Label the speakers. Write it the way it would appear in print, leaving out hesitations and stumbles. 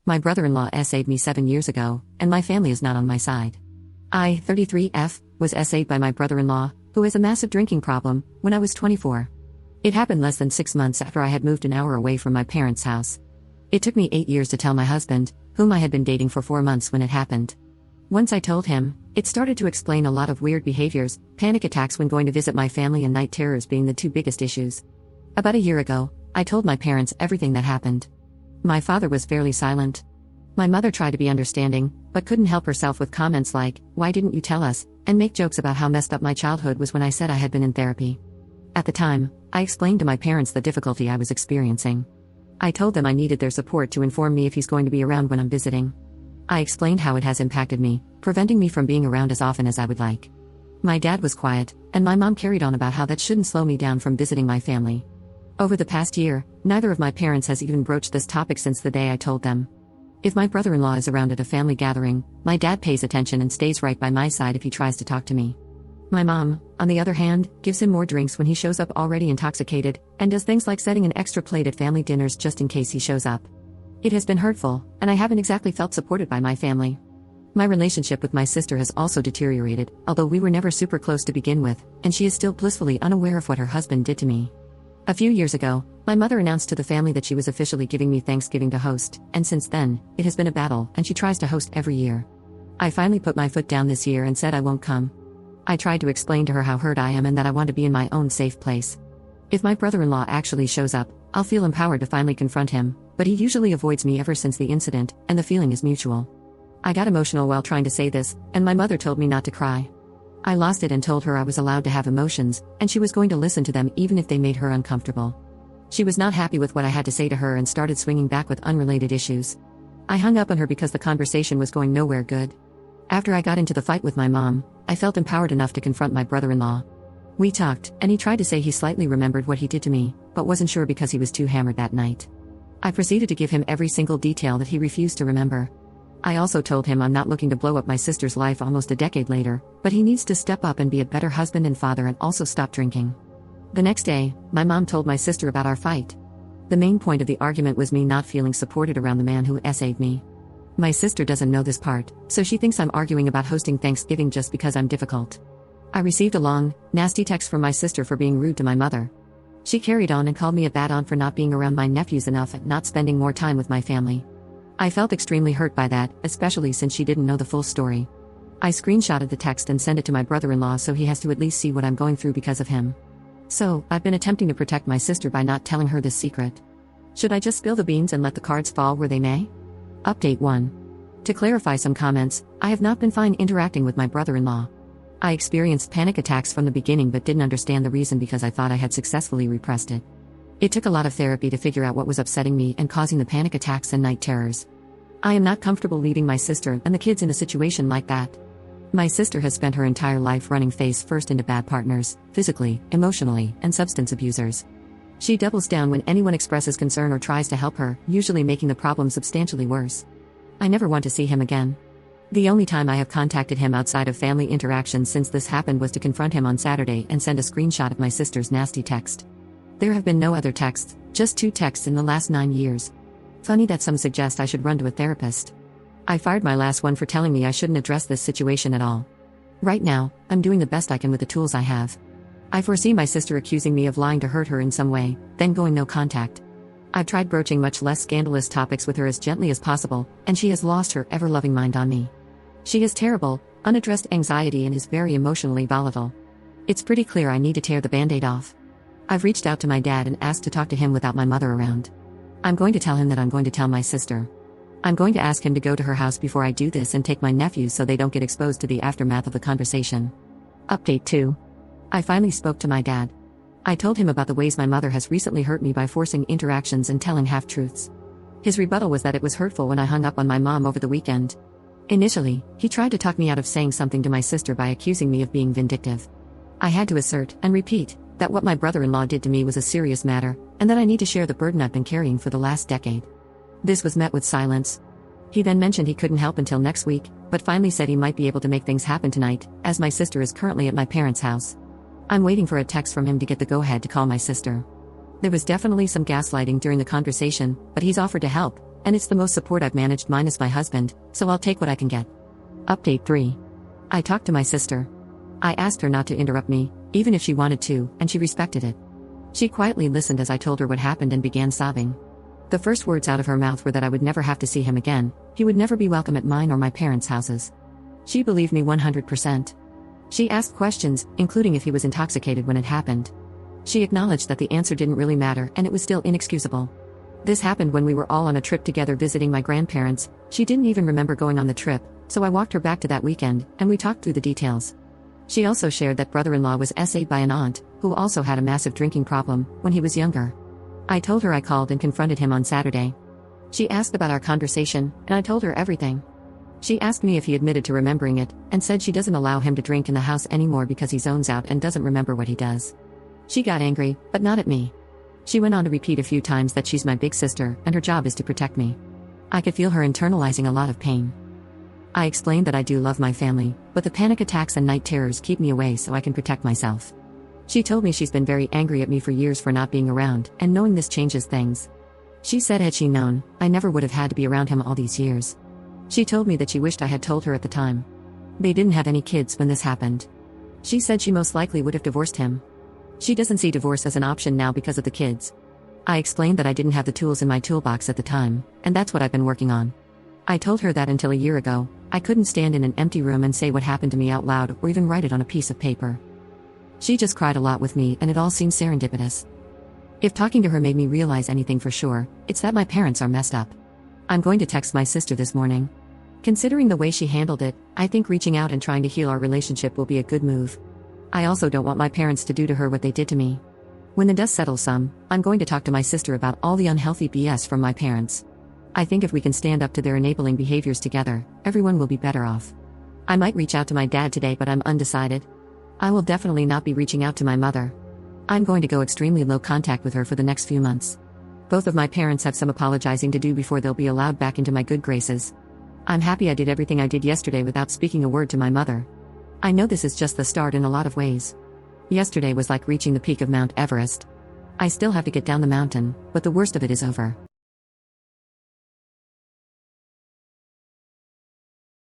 Speaker 1: My brother-in-law SA'd me 7 years ago, and my family is not on my side. I, 33F, was SA'd by my brother-in-law, who has a massive drinking problem, when I was 24. It happened less than 6 months after I had moved an hour away from my parents' house. It took me 8 years to tell my husband, whom I had been dating for 4 months when it happened. Once I told him, it started to explain a lot of weird behaviors, panic attacks when going to visit my family and night terrors being the 2 biggest issues. About a year ago, I told my parents everything that happened. My father was fairly silent. My mother tried to be understanding, but couldn't help herself with comments like, "Why didn't you tell us?" and make jokes about how messed up my childhood was when I said I had been in therapy. At the time, I explained to my parents the difficulty I was experiencing. I told them I needed their support to inform me if he's going to be around when I'm visiting. I explained how it has impacted me, preventing me from being around as often as I would like. My dad was quiet, and my mom carried on about how that shouldn't slow me down from visiting my family. Over the past year, neither of my parents has even broached this topic since the day I told them. If my brother-in-law is around at a family gathering, my dad pays attention and stays right by my side if he tries to talk to me. My mom, on the other hand, gives him more drinks when he shows up already intoxicated, and does things like setting an extra plate at family dinners just in case he shows up. It has been hurtful, and I haven't exactly felt supported by my family. My relationship with my sister has also deteriorated, although we were never super close to begin with, and she is still blissfully unaware of what her husband did to me. A few years ago, my mother announced to the family that she was officially giving me Thanksgiving to host, and since then, it has been a battle, and she tries to host every year. I finally put my foot down this year and said I won't come. I tried to explain to her how hurt I am and that I want to be in my own safe place. If my brother-in-law actually shows up, I'll feel empowered to finally confront him, but he usually avoids me ever since the incident, and the feeling is mutual. I got emotional while trying to say this, and my mother told me not to cry. I lost it and told her I was allowed to have emotions, and she was going to listen to them even if they made her uncomfortable. She was not happy with what I had to say to her and started swinging back with unrelated issues. I hung up on her because the conversation was going nowhere good. After I got into the fight with my mom, I felt empowered enough to confront my brother-in-law. We talked, and he tried to say he slightly remembered what he did to me, but wasn't sure because he was too hammered that night. I proceeded to give him every single detail that he refused to remember. I also told him I'm not looking to blow up my sister's life almost a decade later, but he needs to step up and be a better husband and father and also stop drinking. The next day, my mom told my sister about our fight. The main point of the argument was me not feeling supported around the man who SA'd me. My sister doesn't know this part, so she thinks I'm arguing about hosting Thanksgiving just because I'm difficult. I received a long, nasty text from my sister for being rude to my mother. She carried on and called me a bad aunt for not being around my nephews enough and not spending more time with my family. I felt extremely hurt by that, especially since she didn't know the full story. I screenshotted the text and sent it to my brother-in-law so he has to at least see what I'm going through because of him. So, I've been attempting to protect my sister by not telling her this secret. Should I just spill the beans and let the cards fall where they may? Update 1. To clarify some comments, I have not been fine interacting with my brother-in-law. I experienced panic attacks from the beginning but didn't understand the reason because I thought I had successfully repressed it. It took a lot of therapy to figure out what was upsetting me and causing the panic attacks and night terrors. I am not comfortable leaving my sister and the kids in a situation like that. My sister has spent her entire life running face first into bad partners, physically, emotionally, and substance abusers. She doubles down when anyone expresses concern or tries to help her, usually making the problem substantially worse. I never want to see him again. The only time I have contacted him outside of family interactions since this happened was to confront him on Saturday and send a screenshot of my sister's nasty text. There have been no other texts, just 2 texts in the last 9 years. Funny that some suggest I should run to a therapist. I fired my last one for telling me I shouldn't address this situation at all. Right now, I'm doing the best I can with the tools I have. I foresee my sister accusing me of lying to hurt her in some way, then going no contact. I've tried broaching much less scandalous topics with her as gently as possible, and she has lost her ever-loving mind on me. She has terrible, unaddressed anxiety and is very emotionally volatile. It's pretty clear I need to tear the band-aid off. I've reached out to my dad and asked to talk to him without my mother around. I'm going to tell him that I'm going to tell my sister. I'm going to ask him to go to her house before I do this and take my nephews so they don't get exposed to the aftermath of the conversation. Update 2. I finally spoke to my dad. I told him about the ways my mother has recently hurt me by forcing interactions and telling half-truths. His rebuttal was that it was hurtful when I hung up on my mom over the weekend. Initially, he tried to talk me out of saying something to my sister by accusing me of being vindictive. I had to assert, and repeat, that what my brother-in-law did to me was a serious matter, and that I need to share the burden I've been carrying for the last decade. This was met with silence. He then mentioned he couldn't help until next week, but finally said he might be able to make things happen tonight, as my sister is currently at my parents' house. I'm waiting for a text from him to get the go-ahead to call my sister. There was definitely some gaslighting during the conversation, but he's offered to help, and it's the most support I've managed minus my husband, so I'll take what I can get. Update 3. I talked to my sister. I asked her not to interrupt me, even if she wanted to, and she respected it. She quietly listened as I told her what happened and began sobbing. The first words out of her mouth were that I would never have to see him again, he would never be welcome at mine or my parents' houses. She believed me 100%. She asked questions, including if he was intoxicated when it happened. She acknowledged that the answer didn't really matter and it was still inexcusable. This happened when we were all on a trip together visiting my grandparents. She didn't even remember going on the trip, so I walked her back to that weekend, and we talked through the details. She also shared that brother-in-law was SA'd by an aunt, who also had a massive drinking problem, when he was younger. I told her I called and confronted him on Saturday. She asked about our conversation, and I told her everything. She asked me if he admitted to remembering it, and said she doesn't allow him to drink in the house anymore because he zones out and doesn't remember what he does. She got angry, but not at me. She went on to repeat a few times that she's my big sister, and her job is to protect me. I could feel her internalizing a lot of pain. I explained that I do love my family, but the panic attacks and night terrors keep me away so I can protect myself. She told me she's been very angry at me for years for not being around, and knowing this changes things. She said had she known, I never would have had to be around him all these years. She told me that she wished I had told her at the time. They didn't have any kids when this happened. She said she most likely would have divorced him. She doesn't see divorce as an option now because of the kids. I explained that I didn't have the tools in my toolbox at the time, and that's what I've been working on. I told her that until a year ago, I couldn't stand in an empty room and say what happened to me out loud or even write it on a piece of paper. She just cried a lot with me and it all seemed serendipitous. If talking to her made me realize anything for sure, it's that my parents are messed up. I'm going to text my sister this morning. Considering the way she handled it, I think reaching out and trying to heal our relationship will be a good move. I also don't want my parents to do to her what they did to me. When the dust settles some, I'm going to talk to my sister about all the unhealthy BS from my parents. I think if we can stand up to their enabling behaviors together, everyone will be better off. I might reach out to my dad today, but I'm undecided. I will definitely not be reaching out to my mother. I'm going to go extremely low contact with her for the next few months. Both of my parents have some apologizing to do before they'll be allowed back into my good graces. I'm happy I did everything I did yesterday without speaking a word to my mother. I know this is just the start in a lot of ways. Yesterday was like reaching the peak of Mount Everest. I still have to get down the mountain, but the worst of it is over.